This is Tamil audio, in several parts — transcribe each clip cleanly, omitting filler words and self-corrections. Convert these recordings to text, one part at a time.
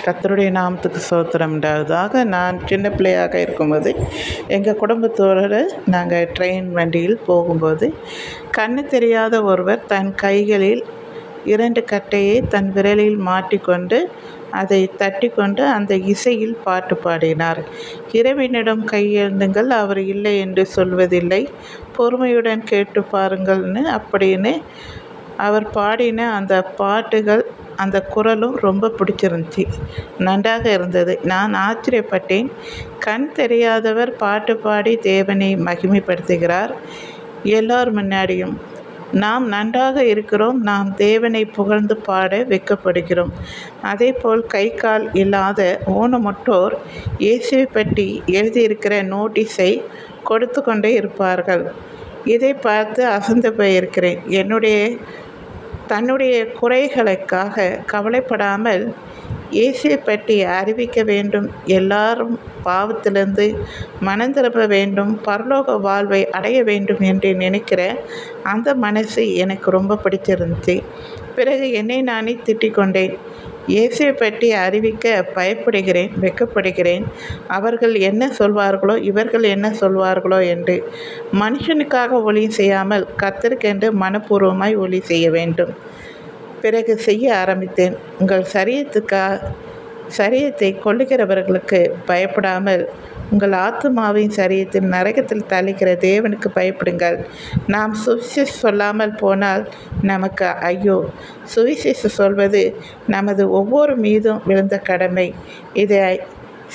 கர்த்தருடைய நாமத்துக்கு ஸ்தோத்திரம் உண்டாவதாக. நான் சின்ன பிள்ளையாக இருக்கும்போது எங்கள் குடும்பத்தோடு நாங்கள் ட்ரெயின் வண்டியில் போகும்போது கண்ணு தெரியாத ஒருவர் தன் கைகளில் 2 கட்டையை தன் விரலில் மாட்டிக்கொண்டு அதை தட்டி கொண்டு அந்த இசையில் பாட்டு பாடினார். இறைவனிடம் கையேந்துங்கள், அவர் இல்லை என்று சொல்வதில்லை, பொறுமையுடன் கேட்டு பாருங்கள்னு அப்படின்னு அவர் பாடின அந்த பாட்டுகள், அந்த குரலும் ரொம்ப பிடிச்சிருந்துச்சி, நன்றாக இருந்தது. நான் ஆச்சரியப்பட்டேன். கண் தெரியாதவர் பாட்டு பாடி தேவனை மகிமைப்படுத்துகிறார் எல்லோர் முன்னாடியும். நாம் நன்றாக இருக்கிறோம், நாம் தேவனை புகழ்ந்து பாட வெட்கப்படுகிறோம். அதேபோல் கை கால் இல்லாத ஊனமுற்றோர் இயேசுவை பற்றி எழுதியிருக்கிற நோட்டீஸை கொடுத்து கொண்டே இருப்பார்கள். இதை பார்த்து அசந்து போயிருக்கிறேன். தன்னுடைய குறைகளுக்காக கவலைப்படாமல் இயேசுவை பற்றி அறிவிக்க வேண்டும், எல்லாரும் பாவத்திலிருந்து மனந்திரும்ப வேண்டும், பரலோக வாழ்வை அடைய வேண்டும் என்று நினைக்கிற அந்த மனசு எனக்கு ரொம்ப பிடிச்சிருந்துச்சு. பிறகு என்னை நானே திட்டிக்கொண்டேன். இயேசுவை பற்றி அறிவிக்க பயப்படுகிறேன், வெட்கப்படுகிறேன். அவர்கள் என்ன சொல்வார்களோ, இவர்கள் என்ன சொல்வார்களோ என்று. மனுஷனுக்காக ஊழியம் செய்யாமல் கர்த்தருக்கென்று மனப்பூர்வமாய் ஊழியம் செய்ய வேண்டும். பிறகு செய்ய ஆரம்பித்தேன். உங்கள் சரீரத்தை கொல்லுகிறவர்களுக்கு பயப்படாமல் உங்கள் ஆத்துமாவின் சரீரத்தில் நரகத்தில் தள்ளிக்கிற தேவனுக்கு பயப்படுங்கள். நாம் சுவிசேஷம் சொல்லாமல் போனால் நமக்கு ஐயோ! சுவிசேஷம் சொல்வது நமது ஒவ்வொரு மீதும் விழுந்த கடமை. இதை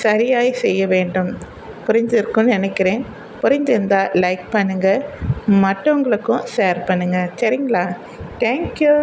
சரியாய் செய்ய வேண்டும். புரிஞ்சிருக்குன்னு நினைக்கிறேன். புரிந்திருந்தால் லைக் பண்ணுங்கள், மற்றவங்களுக்கும் ஷேர் பண்ணுங்கள். சரிங்களா? தேங்க்யூ.